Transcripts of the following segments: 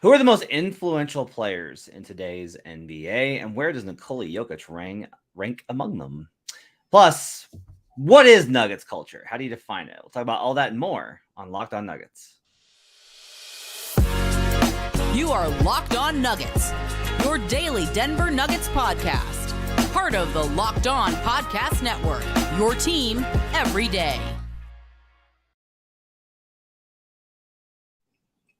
Who are the most influential players in today's NBA, and where does Nikola Jokic rank among them? Plus, what is Nuggets culture? How do you define it? We'll talk about all that and more on Locked On Nuggets. You are Locked On Nuggets, your daily Denver Nuggets podcast. Part of the Locked On Podcast Network, your team every day.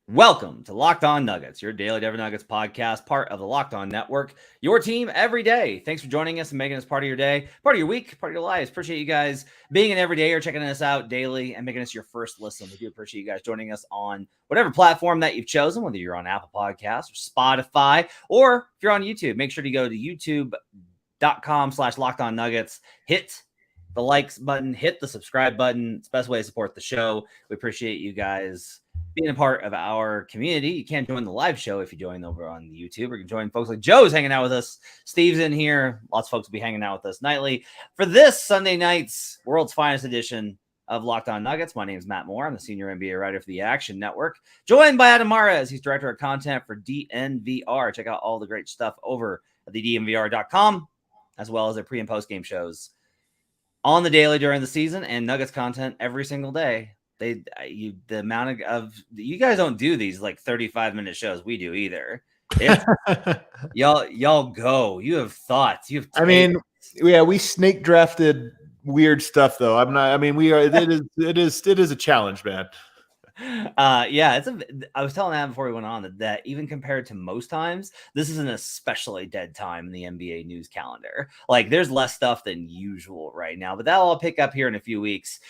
Welcome to Locked On Nuggets, your daily Denver Nuggets podcast, part of the Locked On Network, your team every day. Thanks for joining us and making us part of your day, part of your week, part of your lives. Appreciate you guys being an everyday or checking us out daily and making us your first listen. We do appreciate you guys joining us on whatever platform that you've chosen, whether you're on Apple Podcasts or Spotify, or if you're on YouTube. Make sure to go to youtube.com/LockedOnNuggets. Hit the likes button, hit the subscribe button. It's the best way to support the show. We appreciate you guys being a part of our community. You can't join the live show if you join over on the YouTube, or you can join folks like Joe's hanging out with us. Steve's in here. Lots of folks will be hanging out with us nightly for this Sunday night's World's Finest edition of Locked On Nuggets. My name is Matt Moore. I'm the senior NBA writer for the Action Network, joined by Adam Mares. He's director of content for DNVR. Check out all the great stuff over at the DNVR.com, as well as their pre and post game shows on the daily during the season, and Nuggets content every single day. The amount of you guys don't do these like 35-minute shows. We do either. y'all go. You have thoughts. You have. We snake drafted weird stuff though. We are. It is a challenge, man. I was telling Adam before we went on that even compared to most times, this is an especially dead time in the NBA news calendar. Like, there's less stuff than usual right now, but that'll all pick up here in a few weeks.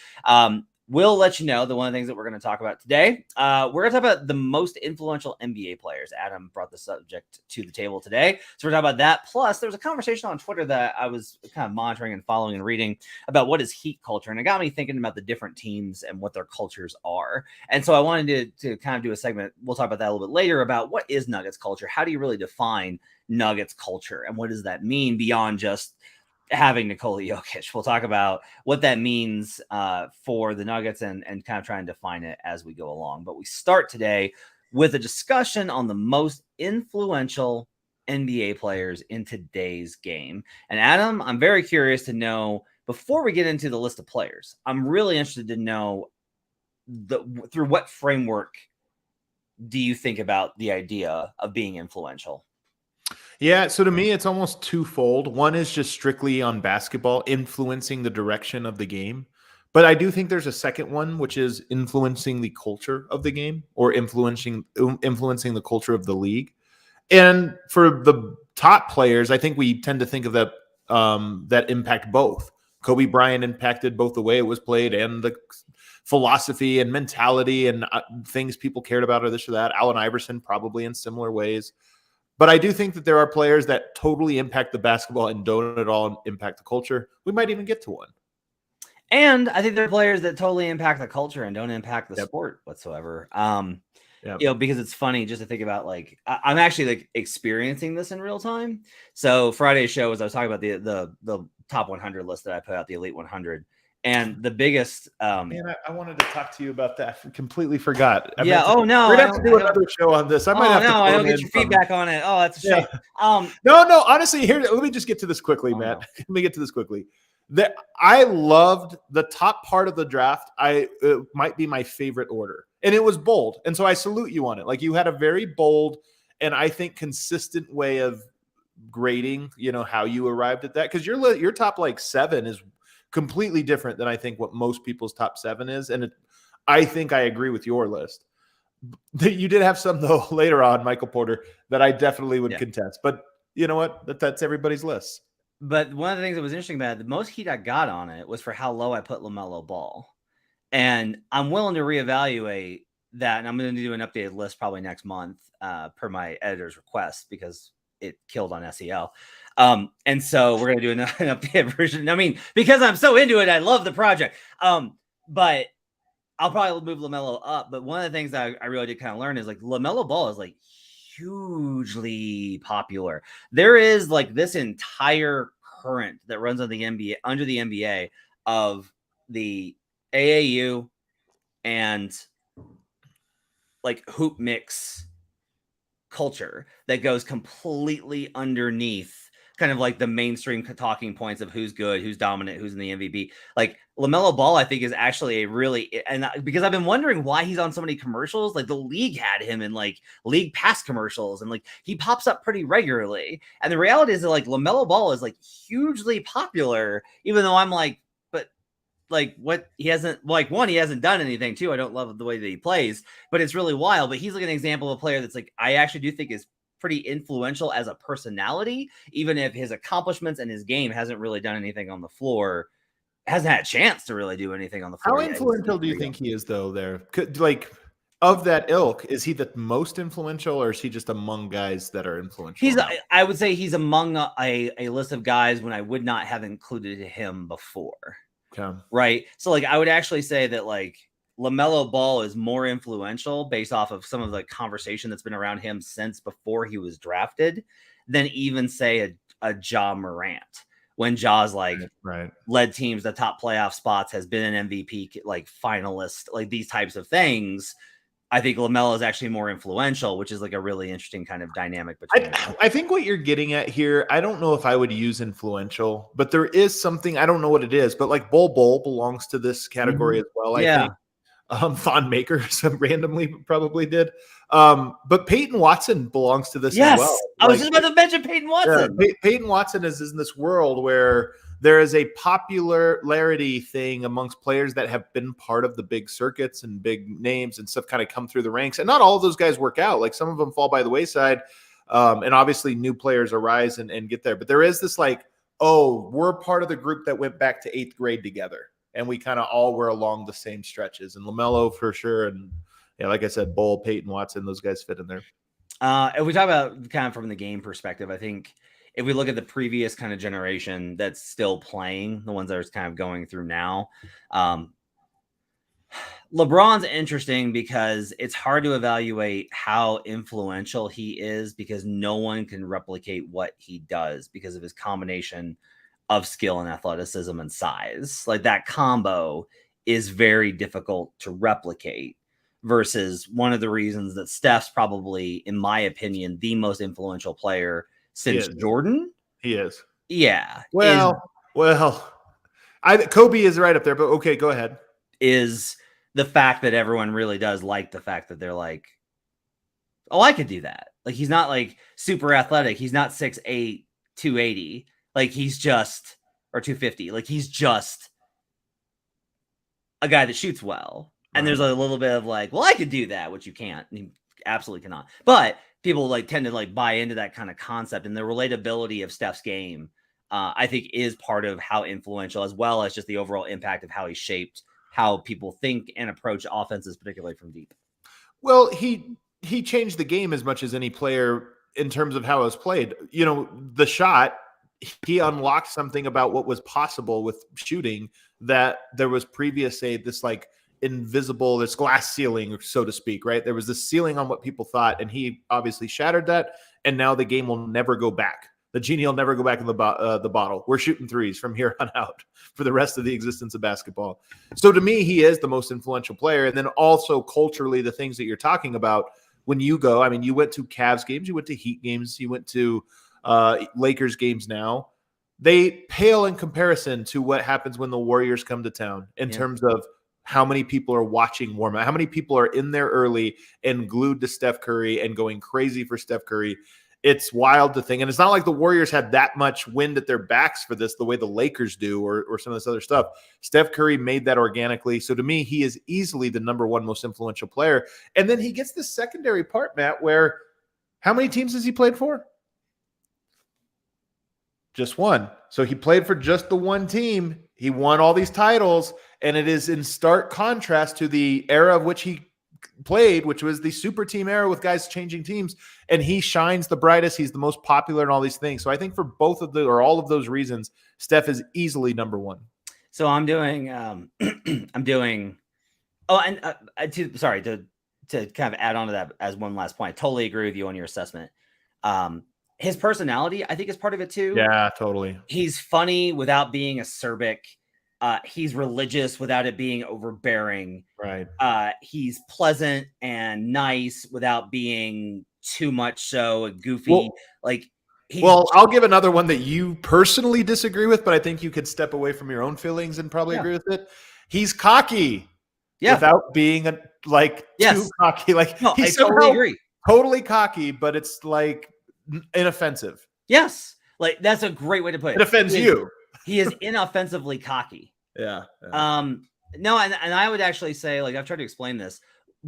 We'll let you know that one of the things that we're going to talk about today, we're going to talk about the most influential NBA players. Adam brought the subject to the table today. So we're talking about that. Plus, there was a conversation on Twitter that I was kind of monitoring and following and reading about what is Heat culture. And it got me thinking about the different teams and what their cultures are. And so I wanted to kind of do a segment. We'll talk about that a little bit later about what is Nuggets culture? How do you really define Nuggets culture? And what does that mean beyond just having Nikola Jokic? We'll talk about what that means for the Nuggets and kind of try and define it as we go along. But we start today with a discussion on the most influential NBA players in today's game. And Adam, I'm very curious to know, before we get into the list of players, I'm really interested to know through what framework do you think about the idea of being influential? Yeah, so to me, it's almost twofold. One is just strictly on basketball, influencing the direction of the game. But I do think there's a second one, which is influencing the culture of the game, or influencing the culture of the league. And for the top players, I think we tend to think of that that impact both. Kobe Bryant impacted both the way it was played and the philosophy and mentality and things people cared about, or this or that. Allen Iverson probably in similar ways. But I do think that there are players that totally impact the basketball and don't at all impact the culture. We might even get to one. And I think there are players that totally impact the culture and don't impact the sport whatsoever. Because it's funny just to think about, like, I'm actually like experiencing this in real time. So Friday's show was, I was talking about the top 100 list that I put out, the Elite 100. And the biggest, man, I wanted to talk to you about that. I completely forgot. We're gonna have to do another show on this. I don't get your feedback on it. Oh, that's a shame. No. Honestly, here, let me just get to this quickly, Matt. No. Let me get to this quickly. I loved the top part of the draft. It might be my favorite order, and it was bold. And so I salute you on it. Like, you had a very bold and I think consistent way of grading. You know how you arrived at that, because your top like 7 is completely different than I think what most people's top 7 is. And I think I agree with your list. You did have some, though, later on, Michael Porter, that I definitely would contest. But you know what? That's everybody's list. But one of the things that was interesting about it, the most heat I got on it was for how low I put LaMelo Ball. And I'm willing to reevaluate that. And I'm going to do an updated list probably next month per my editor's request, because it killed on SEL. And so we're going to do an updated version. I mean, because I'm so into it, I love the project. But I'll probably move LaMelo up. But one of the things that I really did kind of learn is, like, LaMelo Ball is like hugely popular. There is like this entire current that runs on the NBA, under the NBA, of the AAU and like hoop mix culture that goes completely underneath kind of like the mainstream talking points of who's good, who's dominant, who's in the MVP. Like LaMelo Ball, I think is actually a really, and because I've been wondering why he's on so many commercials, like the league had him in like league pass commercials and like he pops up pretty regularly. And the reality is that like LaMelo Ball is like hugely popular, even though I'm like, but like what he hasn't, like one, he hasn't done anything. Two, I don't love the way that he plays, but it's really wild. But he's like an example of a player that's like, I actually do think is pretty influential as a personality, even if his accomplishments and his game hasn't really done anything on the floor, hasn't had a chance to really do anything on the floor. How influential do you think he is, though? There, like, of that ilk, is he the most influential, or is he just among guys that are influential? I would say he's among a list of guys when I would not have included him before. Okay. Right. So, like, I would actually say that like LaMelo Ball is more influential based off of some of the conversation that's been around him since before he was drafted than even say a Ja Morant, when Ja's like led teams to top playoff spots, has been an MVP like finalist, like these types of things. I think LaMelo is actually more influential, which is like a really interesting kind of dynamic between I think what you're getting at here, I don't know if I would use influential, but there is something, I don't know what it is, but like Bol belongs to this category as well. I think Thon Maker randomly probably did. But Peyton Watson belongs to this as well. I was just about to mention Peyton Watson. Yeah, Peyton Watson is in this world where there is a popularity thing amongst players that have been part of the big circuits and big names and stuff kind of come through the ranks. And not all of those guys work out. Like some of them fall by the wayside. And obviously new players arise and get there. But there is this like, oh, we're part of the group that went back to 8th grade together. And we kind of all were along the same stretches. And LaMelo for sure. And yeah, like I said, Bol, Peyton Watson, those guys fit in there. If we talk about kind of from the game perspective, I think if we look at the previous kind of generation that's still playing, the ones that are kind of going through now, LeBron's interesting because it's hard to evaluate how influential he is because no one can replicate what he does because of his combination of skill and athleticism and size. Like that combo is very difficult to replicate versus one of the reasons that Steph's probably, in my opinion, the most influential player since Jordan. He is. Yeah. Well, Kobe is right up there, but okay, go ahead. Is the fact that everyone really does like the fact that they're like, oh, I could do that. Like he's not like super athletic. He's not 6'8", 280. Like he's just, or 250. Like he's just a guy that shoots well. And there's a little bit of like, well, I could do that, which you can't. You absolutely cannot. But people like tend to like buy into that kind of concept, and the relatability of Steph's game, I think, is part of how influential, as well as just the overall impact of how he shaped how people think and approach offenses, particularly from deep. Well, he changed the game as much as any player in terms of how it was played. You know, the shot, he unlocked something about what was possible with shooting that there was previous, say, this like invisible, this glass ceiling, so to speak, right? There was this ceiling on what people thought, and he obviously shattered that. And now the game will never go back. The genie will never go back in the bottle. We're shooting threes from here on out for the rest of the existence of basketball. So to me, he is the most influential player. And then also culturally, the things that you're talking about when you go, I mean, you went to Cavs games, you went to Heat games, you went to Lakers games now. They pale in comparison to what happens when the Warriors come to town in terms of how many people are watching warm up, how many people are in there early and glued to Steph Curry and going crazy for Steph Curry. It's wild to think. And it's not like the Warriors had that much wind at their backs for this, the way the Lakers do, or some of this other stuff. Steph Curry made that organically. So to me, he is easily the number one most influential player. And then he gets the secondary part, Matt, where how many teams has he played for? Just one. So he played for just the one team. He won all these titles, and it is in stark contrast to the era of which he played, which was the super team era with guys changing teams, and he shines the brightest. He's the most popular and all these things. So I think for both of the, or all of those reasons, Steph is easily number one. So I'm doing, to kind of add on to that as one last point. I totally agree with you on your assessment. His personality, I think, is part of it too. Yeah, totally. He's funny without being acerbic. He's religious without it being overbearing. Right. He's pleasant and nice without being too much so goofy. I'll give another one that you personally disagree with, but I think you could step away from your own feelings and probably agree with it. He's cocky without being too cocky. Like, no, he's I totally agree. Totally cocky, but it's like inoffensive. Yes. Like, that's a great way to put it. It offends you. He is inoffensively cocky. Yeah. No, and I would actually say, like, I've tried to explain this.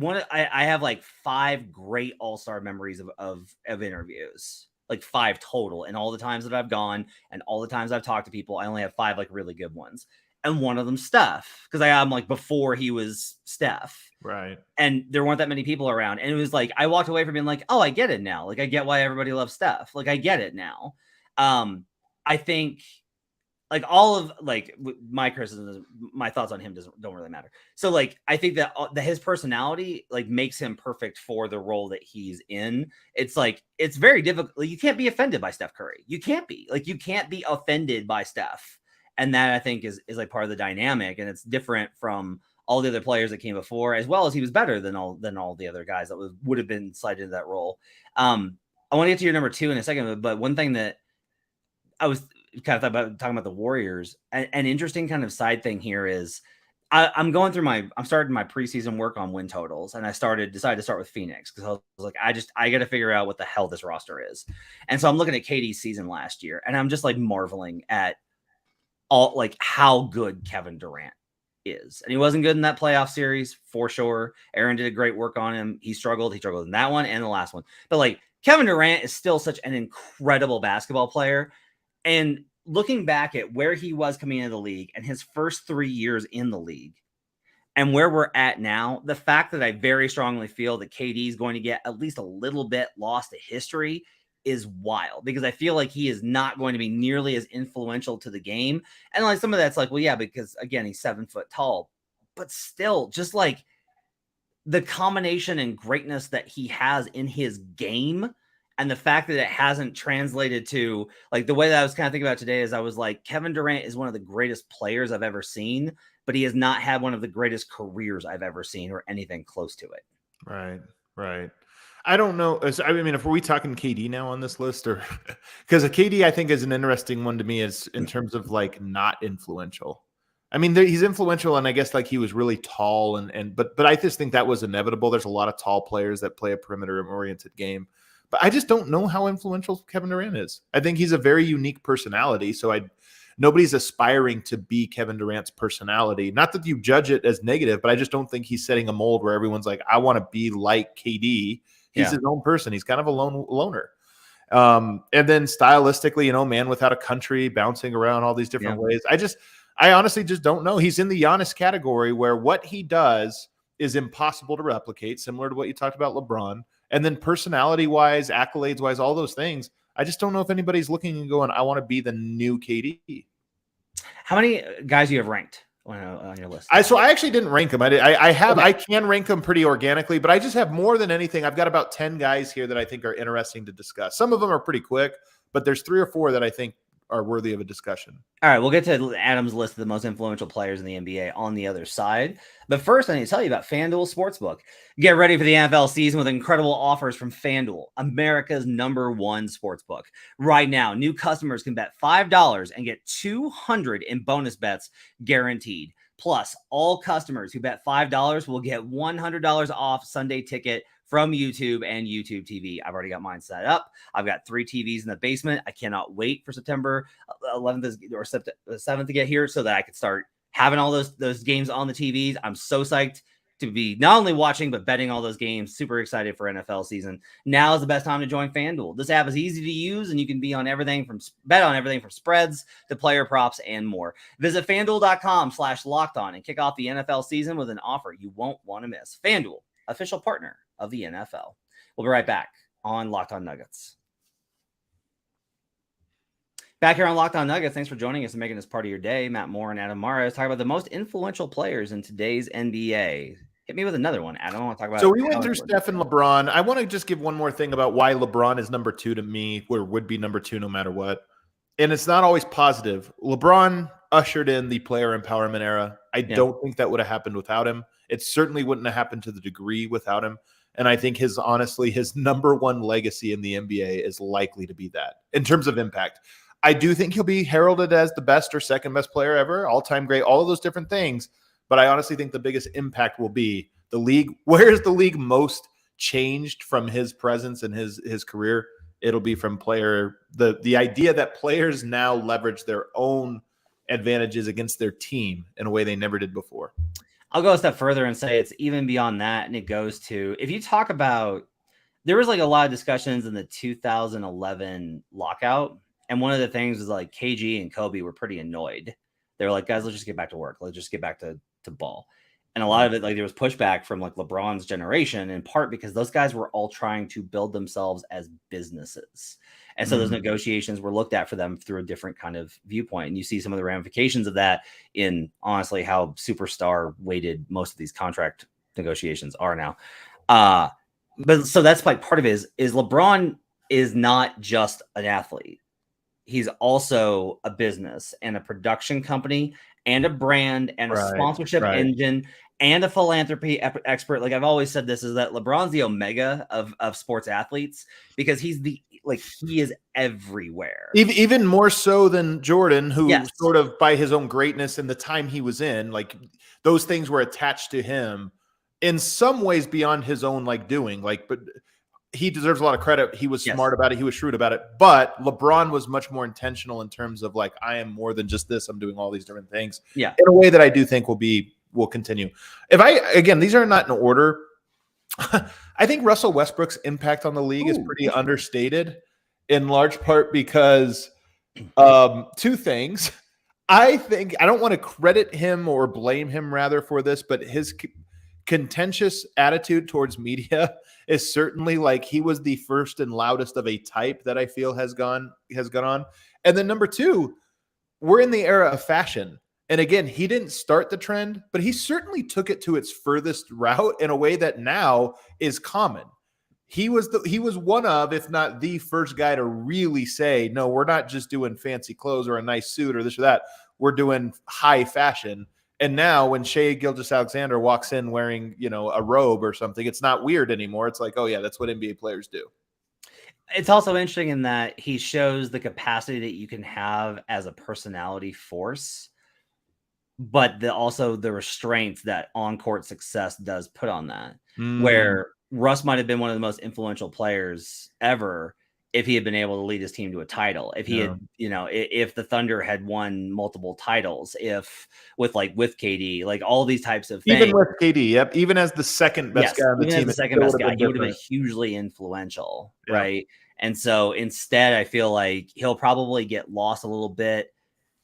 I have like 5 great all-star memories of interviews, like 5 total, and all the times that I've gone and all the times I've talked to people, I only have 5 like really good ones. And one of them Steph, because I am like before he was Steph. Right. And there weren't that many people around. And it was like, I walked away from being like, oh, I get it now. Like, I get why everybody loves Steph. Like, I get it now. I think like all of like my criticism, my thoughts on him don't really matter. So like, I think that his personality like makes him perfect for the role that he's in. It's like, it's very difficult. Like, you can't be offended by Steph Curry. You can't be offended by Steph. And that I think is like part of the dynamic. And it's different from all the other players that came before, as well as he was better than all the other guys that would have been slided into that role. I want to get to your number 2 in a second, but one thing that I was kind of thought about talking about the Warriors, an interesting kind of side thing here is I'm starting my preseason work on win totals, and I decided to start with Phoenix because I was like, I got to figure out what the hell this roster is. And so I'm looking at KD's season last year, and I'm just like marveling at all like how good Kevin Durant is. And he wasn't good in that playoff series for sure. Aaron did a great work on him. He struggled in that one and the last one. But like, Kevin Durant is still such an incredible basketball player. And looking back at where he was coming into the league and his first 3 years in the league and where we're at now, the fact that I very strongly feel that KD is going to get at least a little bit lost to history is wild, because I feel like he is not going to be nearly as influential to the game. And like some of that's like, well, yeah, because again, he's 7 foot tall, but still just like the combination and greatness that he has in his game. And the fact that it hasn't translated to like the way that I was kind of thinking about today is I was like, Kevin Durant is one of the greatest players I've ever seen, but he has not had one of the greatest careers I've ever seen or anything close to it. Right. I don't know. I mean, if we talking KD now on this list, or because a KD, I think is an interesting one to me is in terms of like not influential. I mean, he's influential, and I guess like he was really tall, but I just think that was inevitable. There's a lot of tall players that play a perimeter-oriented game. But I just don't know how influential Kevin Durant is. I think he's a very unique personality. So nobody's aspiring to be Kevin Durant's personality. Not that you judge it as negative, but I just don't think he's setting a mold where everyone's like, I want to be like KD. He's his own person. He's kind of a loner. And then stylistically, man without a country, bouncing around all these different ways. I honestly just don't know. He's in the Giannis category where what he does is impossible to replicate, similar to what you talked about LeBron. And then personality-wise, accolades-wise, all those things, I just don't know if anybody's looking and going, I want to be the new KD. How many guys do you have ranked on your list? So I actually didn't rank them. I can rank them pretty organically, but I just have more than anything. I've got about 10 guys here that I think are interesting to discuss. Some of them are pretty quick, but there's 3 or 4 that I think are worthy of a discussion. All right, we'll get to Adam's list of the most influential players in the NBA on the other side. But first, I need to tell you about FanDuel Sportsbook. Get ready for the NFL season with incredible offers from FanDuel, America's #1 sportsbook. Right now, new customers can bet $5 and get $200 in bonus bets guaranteed. Plus, all customers who bet $5 will get $100 off Sunday ticket from YouTube and YouTube TV. I've already got mine set up. I've got 3 TVs in the basement. I cannot wait for September 11th or 7th to get here so that I could start having all those games on the TVs. I'm so psyched to be not only watching, but betting all those games. Super excited for NFL season. Now is the best time to join FanDuel. This app is easy to use, and you can bet on everything from spreads to player props and more. Visit FanDuel.com/lockedon and kick off the NFL season with an offer you won't want to miss. FanDuel, official partner of the NFL. We'll be right back on Locked On Nuggets. Back here on Locked On Nuggets, thanks for joining us and making this part of your day. Matt Moore and Adam Mara talk about the most influential players in today's NBA. Hit me with another one, Adam. I want to talk about. So we went through Steph and LeBron. I want to just give one more thing about why LeBron is number 2 to me, or would be number 2 no matter what. And it's not always positive. LeBron ushered in the player empowerment era. I don't think that would have happened without him. It certainly wouldn't have happened to the degree without him. And I think his number one legacy in the NBA is likely to be that in terms of impact. I do think he'll be heralded as the best or second best player ever, all-time great, all of those different things. But I honestly think the biggest impact will be the league. Where is the league most changed from his presence and his career? It'll be from the idea that players now leverage their own advantages against their team in a way they never did before. I'll go a step further and say it's even beyond that. And it goes to, if you talk about, there was like a lot of discussions in the 2011 lockout. And one of the things was like KG and Kobe were pretty annoyed. They were like, guys, let's just get back to work. Let's just get back to ball. And a lot of it, like there was pushback from like LeBron's generation, in part because those guys were all trying to build themselves as businesses. And so those negotiations were looked at for them through a different kind of viewpoint. And you see some of the ramifications of that in honestly how superstar weighted most of these contract negotiations are now. But so that's like part of it is LeBron is not just an athlete. He's also a business and a production company and a brand and a sponsorship engine and a philanthropy expert. Like I've always said, this is that LeBron's the omega of sports athletes, because he is everywhere. Even more so than Jordan, who sort of by his own greatness and the time he was in, like those things were attached to him in some ways beyond his own doing. But he deserves a lot of credit. He was smart about it. He was shrewd about it. But LeBron was much more intentional in terms of I am more than just this. I'm doing all these different things. Yeah. In a way that I do think will continue. These are not in order. I think Russell Westbrook's impact on the league is pretty understated, in large part because two things. I think I don't want to credit him or blame him rather for this, but his contentious attitude towards media is certainly he was the first and loudest of a type that I feel has gone on. And then number two, we're in the era of fashion. And again, he didn't start the trend, but he certainly took it to its furthest route in a way that now is common. He was one of, if not the first guy to really say, no, we're not just doing fancy clothes or a nice suit or this or that. We're doing high fashion. And now when Shai Gilgeous-Alexander walks in wearing, a robe or something, it's not weird anymore. It's like, oh yeah, that's what NBA players do. It's also interesting in that he shows the capacity that you can have as a personality force, but also the restraints that on-court success does put on that. Where Russ might have been one of the most influential players ever if he had been able to lead his team to a title, if he had, if the Thunder had won multiple titles, with KD, all these types of things. Even with KD, even as the second best guy on the team, the second best guy, he would have been hugely influential, right? And so instead, I feel like he'll probably get lost a little bit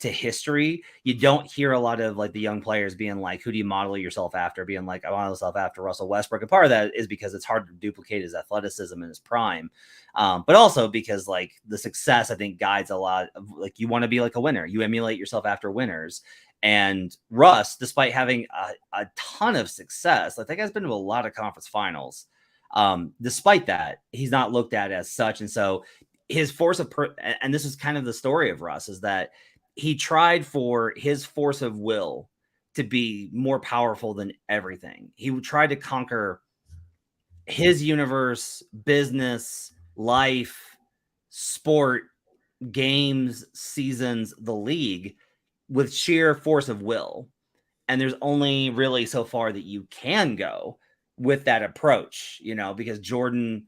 to history. You don't hear a lot of the young players being like, who do you model yourself after? Being like, I model myself after Russell Westbrook. And part of that is because it's hard to duplicate his athleticism in his prime. But also because the success, I think, guides a lot of you want to be like a winner. You emulate yourself after winners. And Russ, despite having a ton of success, that guy's been to a lot of conference finals. Despite that, he's not looked at as such. And so his force of, and this is kind of the story of Russ, is that he tried for his force of will to be more powerful than everything. He tried to conquer his universe, business, life, sport, games, seasons, the league with sheer force of will. And there's only really so far that you can go with that approach, because Jordan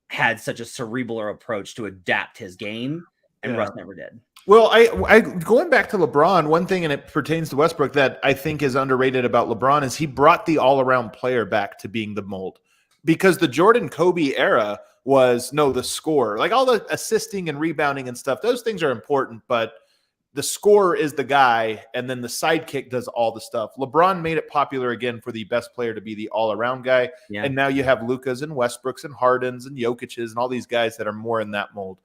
had such a cerebral approach to adapt his game, and Russ never did. Well, I going back to LeBron, one thing, and it pertains to Westbrook, that I think is underrated about LeBron is he brought the all-around player back to being the mold. Because the Jordan Kobe era was, the score. All the assisting and rebounding and stuff, those things are important, but the scorer is the guy, and then the sidekick does all the stuff. LeBron made it popular again for the best player to be the all-around guy, and now you have Lukas and Westbrooks and Hardens and Jokic's and all these guys that are more in that mold.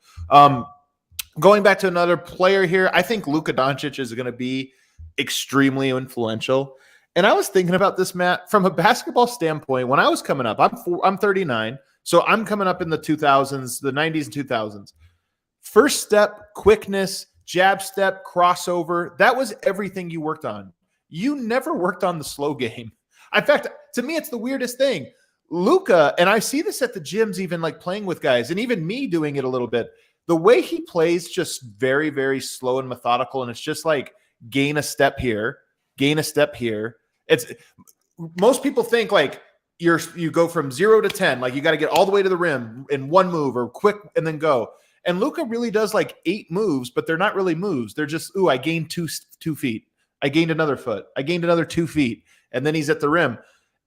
Going back to another player here, I think Luka Doncic is going to be extremely influential. And I was thinking about this, Matt, from a basketball standpoint. When I was coming up, I'm 39, so I'm coming up in the 2000s, the 90s and 2000s. First step, quickness, jab step, crossover. That was everything you worked on. You never worked on the slow game. In fact, to me, it's the weirdest thing. Luka, and I see this at the gyms, even like playing with guys, and even me doing it a little bit. The way he plays, just very, very slow and methodical, and it's just like gain a step here, gain a step here. It's most people think like you go from 0 to 10, like you got to get all the way to the rim in one move or quick and then go. And Luka really does like 8 moves, but they're not really moves. They're just, I gained 2 feet. I gained another foot. I gained another 2 feet. And then he's at the rim.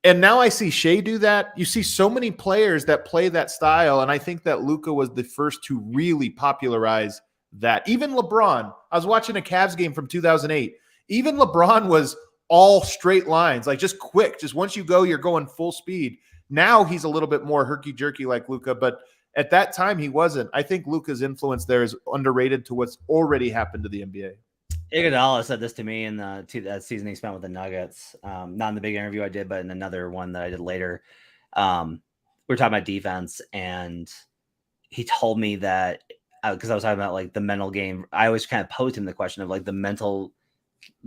And now I see Shea do that. You see so many players that play that style. And I think that Luka was the first to really popularize that. Even LeBron, I was watching a Cavs game from 2008. Even LeBron was all straight lines, like just quick. Just once you go, you're going full speed. Now he's a little bit more herky-jerky like Luka, but at that time he wasn't. I think Luka's influence there is underrated to what's already happened to the NBA. Iguodala said this to me in the season he spent with the Nuggets. Not in the big interview I did, but in another one that I did later. We were talking about defense, and he told me that because I was talking about like the mental game. I always kind of posed him the question of like the mental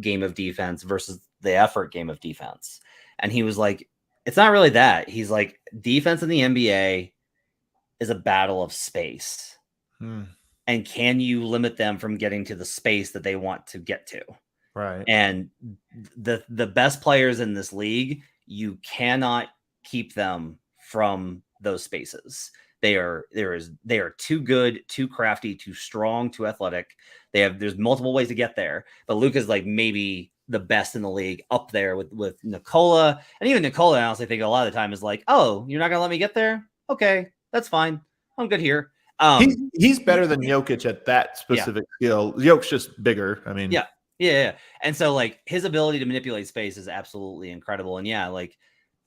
game of defense versus the effort game of defense. And he was like, it's not really that. He's like, defense in the NBA is a battle of space. And can you limit them from getting to the space that they want to get to? Right. And the best players in this league, you cannot keep them from those spaces. They are too good, too crafty, too strong, too athletic. There's multiple ways to get there, but Luka's like maybe the best in the league, up there with Nikola. And even Nikola, I honestly think a lot of the time is like, oh, you're not gonna let me get there? Okay, that's fine. I'm good here. He's better than Jokic at that specific skill. Jokic's just bigger. I mean, yeah. And so like his ability to manipulate space is absolutely incredible. And yeah, like,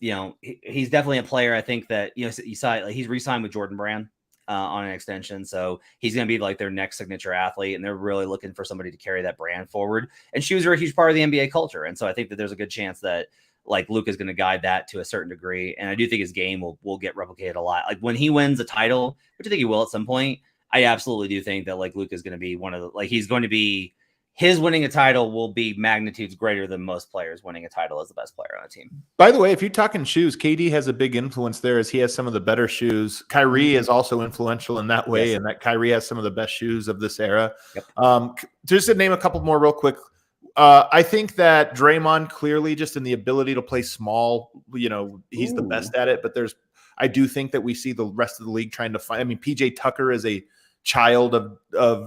you know, he's definitely a player. I think that, you know, you saw it, like he's re-signed with Jordan Brand on an extension. So he's going to be like their next signature athlete. And they're really looking for somebody to carry that brand forward. And shoes are a huge part of the NBA culture. And so I think that there's a good chance that like Luka is going to guide that to a certain degree. And I do think his game will get replicated a lot. Like when he wins a title, which I think he will at some point, I absolutely do think that like Luka is going to be one of the, like, he's going to be, his winning a title will be magnitudes greater than most players winning a title as the best player on a team. By the way, if you're talking shoes, KD has a big influence there as he has some of the better shoes. Kyrie is also influential in that way, and that Kyrie has some of the best shoes of this era. Yep. Just to name a couple more real quick. I think that Draymond clearly just in the ability to play small, you know, he's the best at it, but I do think that we see the rest of the league trying to find, I mean, PJ Tucker is a child of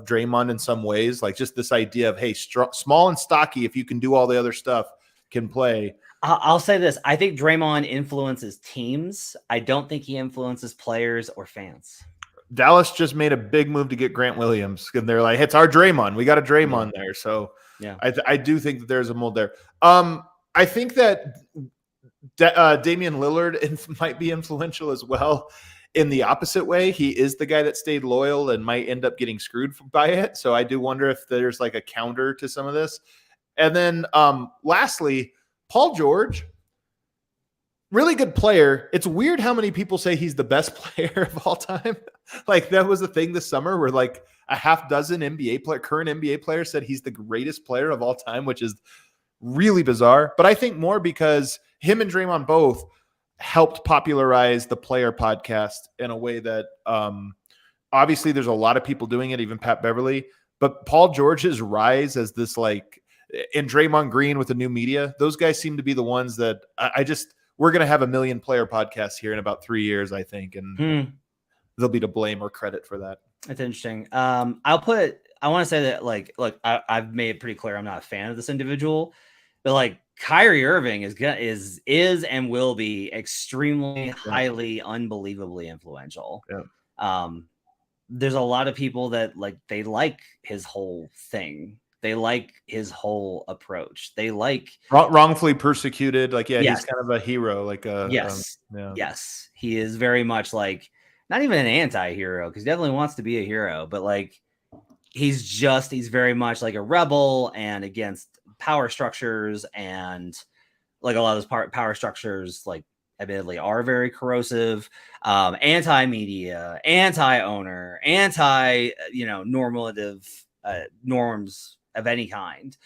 Draymond in some ways, like just this idea of, hey, small and stocky, if you can do all the other stuff, can play. I'll say this. I think Draymond influences teams. I don't think he influences players or fans. Dallas just made a big move to get Grant Williams, and they're like, it's our Draymond. We got a Draymond there. So yeah, I do think that there's a mold there. I think that Damian Lillard might be influential as well in the opposite way. He is the guy that stayed loyal and might end up getting screwed by it. So I do wonder if there's like a counter to some of this. And then lastly, Paul George, really good player. It's weird how many people say he's the best player of all time. Like that was the thing this summer where like a half dozen current NBA players said he's the greatest player of all time, which is really bizarre. But I think more because him and Draymond both helped popularize the Player podcast in a way that obviously there's a lot of people doing it, even Pat Beverly. But Paul George's rise as this like, and Draymond Green with the new media, those guys seem to be the ones that we're going to have 1 million player podcasts here in about 3 years, I think. And they'll be to blame or credit for that. That's interesting. I want to say that like, look, I've made it pretty clear I'm not a fan of this individual, but like Kyrie Irving is and will be extremely highly, unbelievably influential. Yeah. There's a lot of people that like, they like his whole thing. They like his whole approach. They like wrongfully persecuted. Like, he's kind of a hero. Like, yes, he is very much like not even an anti-hero because he definitely wants to be a hero, but like he's very much like a rebel and against power structures, and like a lot of those power structures, like admittedly, are very corrosive, anti-media, anti-owner, normative norms of any kind.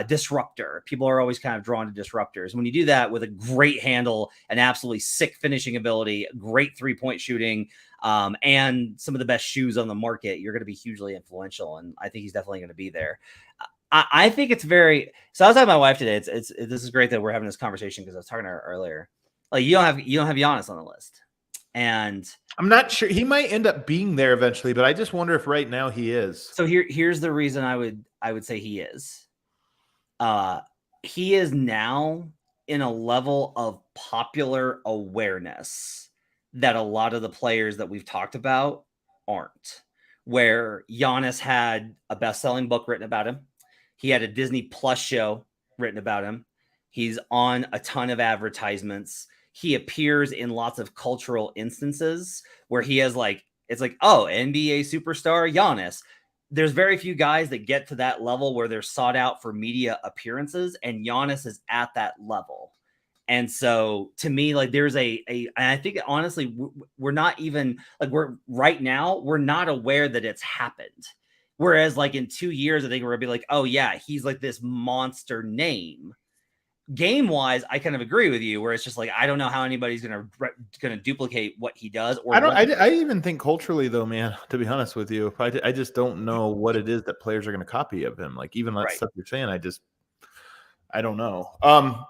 Disruptor. People are always kind of drawn to disruptors. When you do that with a great handle, an absolutely sick finishing ability, great 3-point shooting, and some of the best shoes on the market, you're going to be hugely influential. And I think he's definitely going to be there. I think it's very. So I was talking to my wife today. This is great that we're having this conversation because I was talking to her earlier. Like you don't have Giannis on the list, and I'm not sure he might end up being there eventually, but I just wonder if right now he is. So here's the reason I would say he is. He is now in a level of popular awareness that a lot of the players that we've talked about aren't. Where Giannis had a best-selling book written about him. He had a Disney Plus show written about him. He's on a ton of advertisements. He appears in lots of cultural instances where he has it's like, oh, NBA superstar Giannis. There's very few guys that get to that level where they're sought out for media appearances, and Giannis is at that level. And so to me, there's and I think honestly, we're not even we're not aware that it's happened. Whereas in 2 years, I think we're gonna be like, oh yeah, he's this monster name. Game wise, I kind of agree with you where it's just I don't know how anybody's gonna duplicate what he does. Or I even think culturally though, man, to be honest with you, I just don't know what it is that players are going to copy of him. Even that stuff you're saying, I don't know.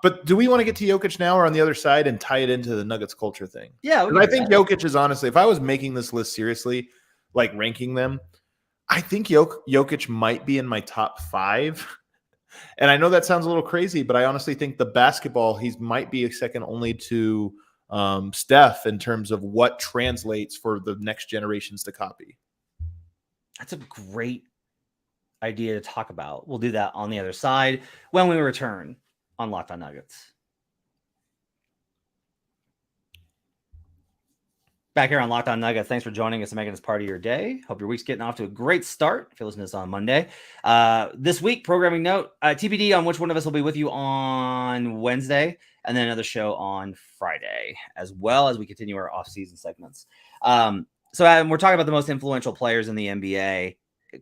But do we want to get to Jokic now or on the other side and tie it into the Nuggets culture thing? Yeah. I think Jokic is honestly, if I was making this list seriously, ranking them, I think Jokic might be in my top 5. And I know that sounds a little crazy, but I honestly think the basketball, he might be second only to Steph in terms of what translates for the next generations to copy. That's a great idea to talk about. We'll do that on the other side when we return on Locked On Nuggets. Back here on Locked On Nuggets. Thanks for joining us and making this part of your day. Hope your week's getting off to a great start if you're listening to this on Monday. This week, programming note, TBD on which one of us will be with you on Wednesday, and then another show on Friday, as well as we continue our off-season segments. So we're talking about the most influential players in the NBA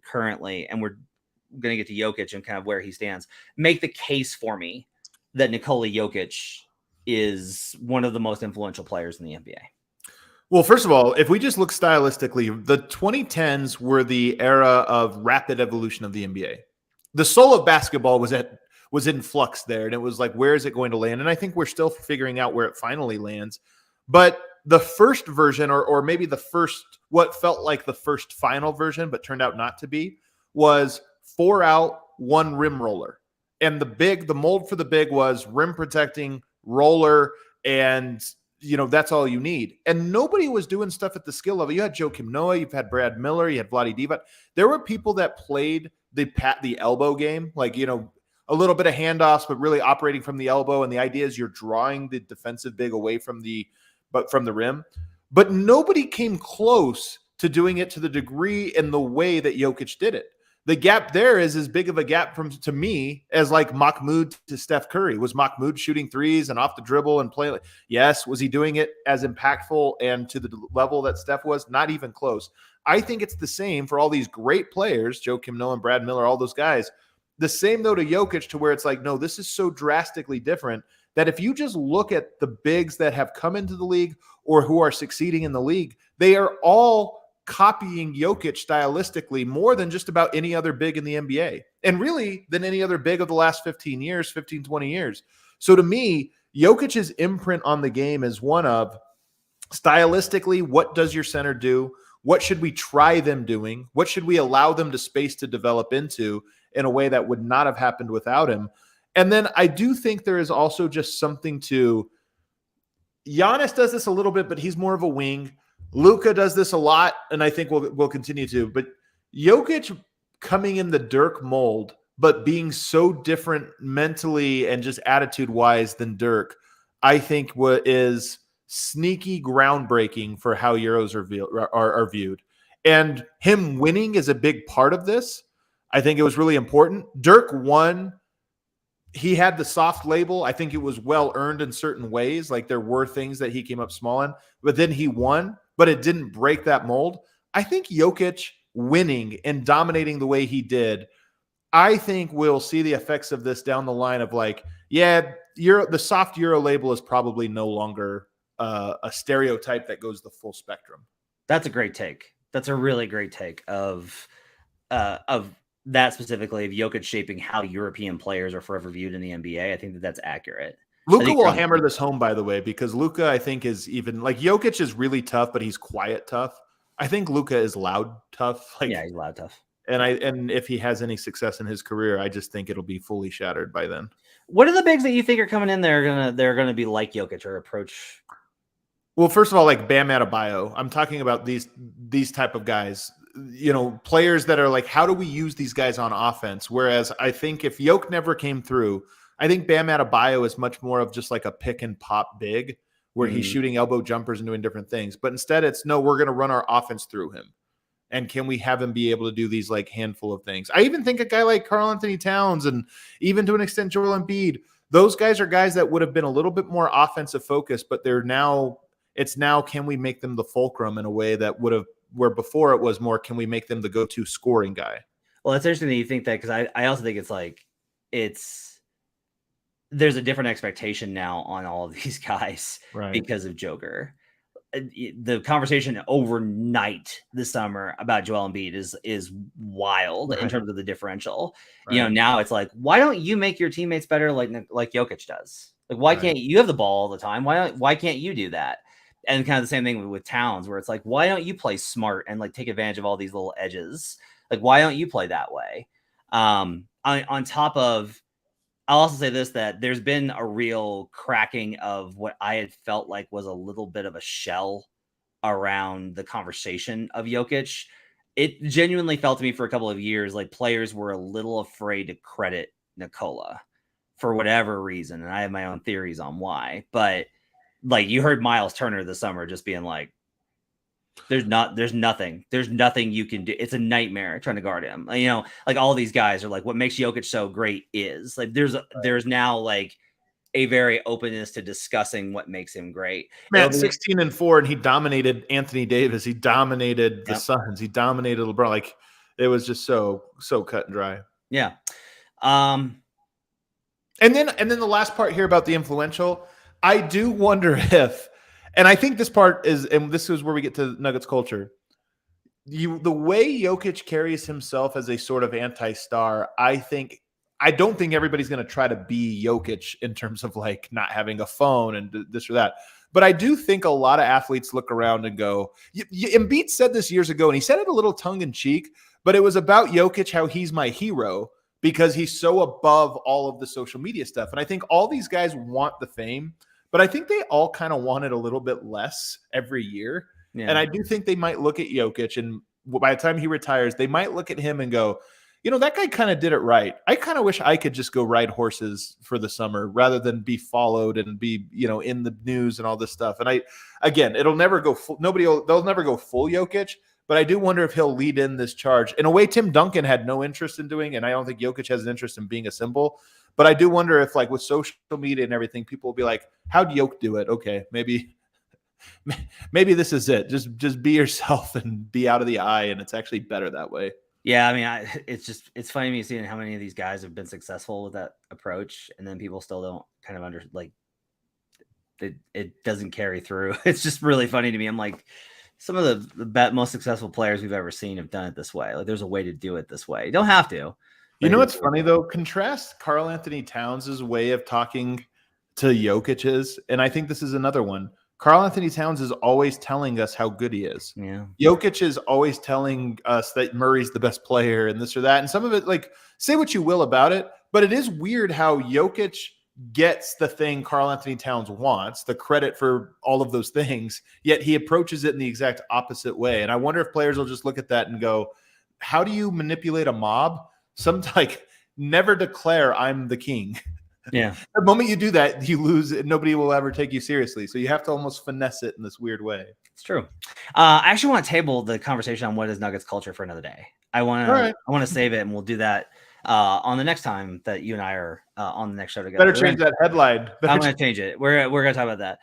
currently, and we're going to get to Jokic and kind of where he stands. Make the case for me that Nikola Jokic is one of the most influential players in the NBA. Well, first of all, if we just look stylistically, the 2010s were the era of rapid evolution of the NBA. The soul of basketball was in flux there, and it was where is it going to land? And I think we're still figuring out where it finally lands. But the first version, or maybe the first, what felt like the first final version, but turned out not to be, was 4 out, 1 rim roller. And the mold for the big was rim protecting, roller, and that's all you need. And nobody was doing stuff at the skill level. You had Joakim Noah, you've had Brad Miller, you had Vlade Divac. There were people that played the elbow game, a little bit of handoffs, but really operating from the elbow. And the idea is you're drawing the defensive big away from the rim. But nobody came close to doing it to the degree and the way that Jokic did it. The gap there is as big of a gap to me as Mahmoud to Steph Curry. Was Mahmoud shooting threes and off the dribble and playing? Yes. Was he doing it as impactful and to the level that Steph was? Not even close. I think it's the same for all these great players, Joakim Noah and Brad Miller, all those guys. The same though to Jokic, to where it's no, this is so drastically different that if you just look at the bigs that have come into the league or who are succeeding in the league, they are all copying Jokic stylistically more than just about any other big in the NBA, and really than any other big of the last 15, 20 years. So to me, Jokic's imprint on the game is one of stylistically, what does your center do? What should we try them doing? What should we allow them to space to develop into in a way that would not have happened without him? And then I do think there is also just something to Giannis does this a little bit, but he's more of a wing. Luka does this a lot, and I think we'll continue to. But Jokic coming in the Dirk mold, but being so different mentally and just attitude-wise than Dirk, I think what is sneaky groundbreaking for how Euros are viewed. And him winning is a big part of this. I think it was really important. Dirk won. He had the soft label. I think it was well earned in certain ways. There were things that he came up small in, but then he won, but it didn't break that mold. I think Jokic winning and dominating the way he did, I think we'll see the effects of this down the line of like, yeah, the soft Euro label is probably no longer a stereotype that goes the full spectrum. That's a great take. That's a really great take of that specifically, of Jokic shaping how European players are forever viewed in the NBA. I think that's accurate. Luka will hammer this home, by the way, because Luka, I think, is even like Jokic is really tough, but he's quiet tough. I think Luka is loud tough. Like, yeah, he's loud tough. And if he has any success in his career, I just think it'll be fully shattered by then. What are the bigs that you think are coming in there they're gonna be like Jokic or approach? Well, first of all, like Bam Adebayo, I'm talking about these type of guys. You know, players that are like, how do we use these guys on offense? Whereas I think if Jokic never came through, I think Bam Adebayo is much more of just like a pick and pop big where he's shooting elbow jumpers and doing different things. But instead it's no, we're going to run our offense through him. And can we have him be able to do these like handful of things? I even think a guy like Karl Anthony Towns and even to an extent Joel Embiid, those guys are guys that would have been a little bit more offensive focused, but it's now can we make them the fulcrum in a way that would have, where before it was more, can we make them the go-to scoring guy? Well, it's interesting that you think that, because I also think there's a different expectation now on all of these guys because of Joker. The conversation overnight this summer about Joel Embiid is wild in terms of the differential. You know, now it's like, why don't you make your teammates better like Jokic does? Like, why can't you have the ball all the time? Why can't you do that? And kind of the same thing with Towns, where it's like, why don't you play smart and like take advantage of all these little edges? Like, why don't you play that way? On top of, I'll also say this, that there's been a real cracking of what I had felt like was a little bit of a shell around the conversation of Jokic. It genuinely felt to me for a couple of years like players were a little afraid to credit Nikola for whatever reason. And I have my own theories on why. But like, you heard Miles Turner this summer just being like, there's nothing you can do. It's a nightmare trying to guard him. You know, like all these guys are like, what makes Jokic so great is like, there's now like a very openness to discussing what makes him great. Man, 16-4, and he dominated Anthony Davis. He dominated the Suns. He dominated LeBron. Like, it was just so cut and dry. Yeah. And then the last part here about the influential, I do wonder if, and I think this part is, and this is where we get to Nuggets culture. The way Jokic carries himself as a sort of anti-star, I don't think everybody's going to try to be Jokic in terms of like not having a phone and this or that. But I do think a lot of athletes look around and go, Embiid said this years ago, and he said it a little tongue in cheek, but it was about Jokic, how he's my hero because he's so above all of the social media stuff. And I think all these guys want the fame, but I think they all kind of want it a little bit less every year. Yeah. And I do think they might look at Jokic, and by the time he retires, they might look at him and go, you know, that guy kind of did it right. I kind of wish I could just go ride horses for the summer rather than be followed and be, you know, in the news and all this stuff. And they'll never go full Jokic, but I do wonder if he'll lead in this charge in a way Tim Duncan had no interest in doing. And I don't think Jokic has an interest in being a symbol. But I do wonder if, like, with social media and everything, people will be like, how'd Jokic do it? Okay, maybe this is it. Just be yourself and be out of the eye, and it's actually better that way. Yeah, I mean, it's funny to me seeing how many of these guys have been successful with that approach, and then people still don't kind of it doesn't carry through. It's just really funny to me. I'm like, some of the most successful players we've ever seen have done it this way. Like, there's a way to do it this way. You don't have to. You know what's funny, though? Contrast Karl Anthony Towns' way of talking to Jokic's, and I think this is another one. Karl Anthony Towns is always telling us how good he is. Yeah. Jokic is always telling us that Murray's the best player and this or that. And some of it, like, say what you will about it, but it is weird how Jokic gets the thing Karl Anthony Towns wants, the credit for all of those things, yet he approaches it in the exact opposite way. And I wonder if players will just look at that and go, how do you manipulate a mob? Like, never declare I'm the king. Yeah. The moment you do that, you lose and nobody will ever take you seriously. So you have to almost finesse it in this weird way. It's true. I actually want to table the conversation on what is Nuggets culture for another day. I want to save it, and we'll do that on the next time that you and I are on the next show together. Better change that headline. I'm going to change it. We're going to talk about that.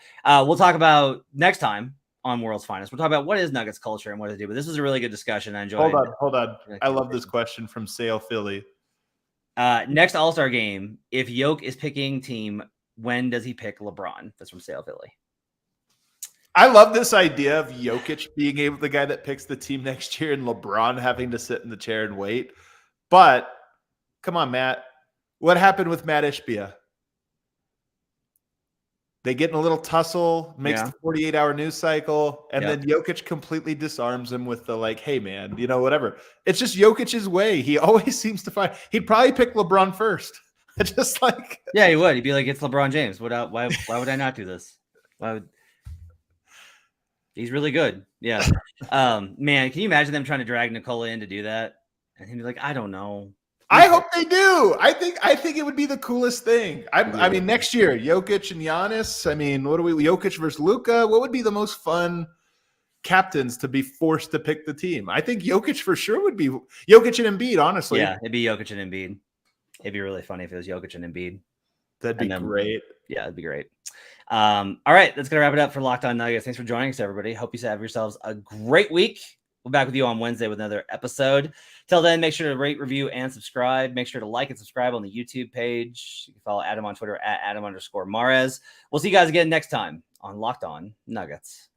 We'll talk about next time on World's Finest. We'll talk about what is Nuggets culture and what to do. But this was a really good discussion. I enjoyed it. Hold on. I love this question from Sale Philly. Next All-Star game, if Yoke is picking team, when does he pick LeBron? That's from Sale Philly. I love this idea of Jokic being the guy that picks the team next year and LeBron having to sit in the chair and wait. But come on, Matt. What happened with Matt Ishbia? They get in a little tussle, makes the 48-hour news cycle, and then Jokic completely disarms him with the like, hey, man, whatever. It's just Jokic's way. He always seems to find – he'd probably pick LeBron first. Just like – yeah, he would. He'd be like, it's LeBron James. Why would I not do this? He's really good. Yeah. Man, can you imagine them trying to drag Nikola in to do that? And he'd be like, I don't know. I hope they do. I think it would be the coolest thing. I mean, next year, Jokic and Giannis. I mean, Jokic versus Luka? What would be the most fun captains to be forced to pick the team? I think Jokic for sure would be Jokic and Embiid, honestly. Yeah, it'd be Jokic and Embiid. It'd be really funny if it was Jokic and Embiid. That'd be great. Yeah, it'd be great. All right, that's going to wrap it up for Locked On Nuggets. Thanks for joining us, everybody. Hope you have yourselves a great week. We'll be back with you on Wednesday with another episode. Till then, make sure to rate, review, and subscribe. Make sure to like and subscribe on the YouTube page. You can follow Adam on Twitter at Adam_Mares. We'll see you guys again next time on Locked On Nuggets.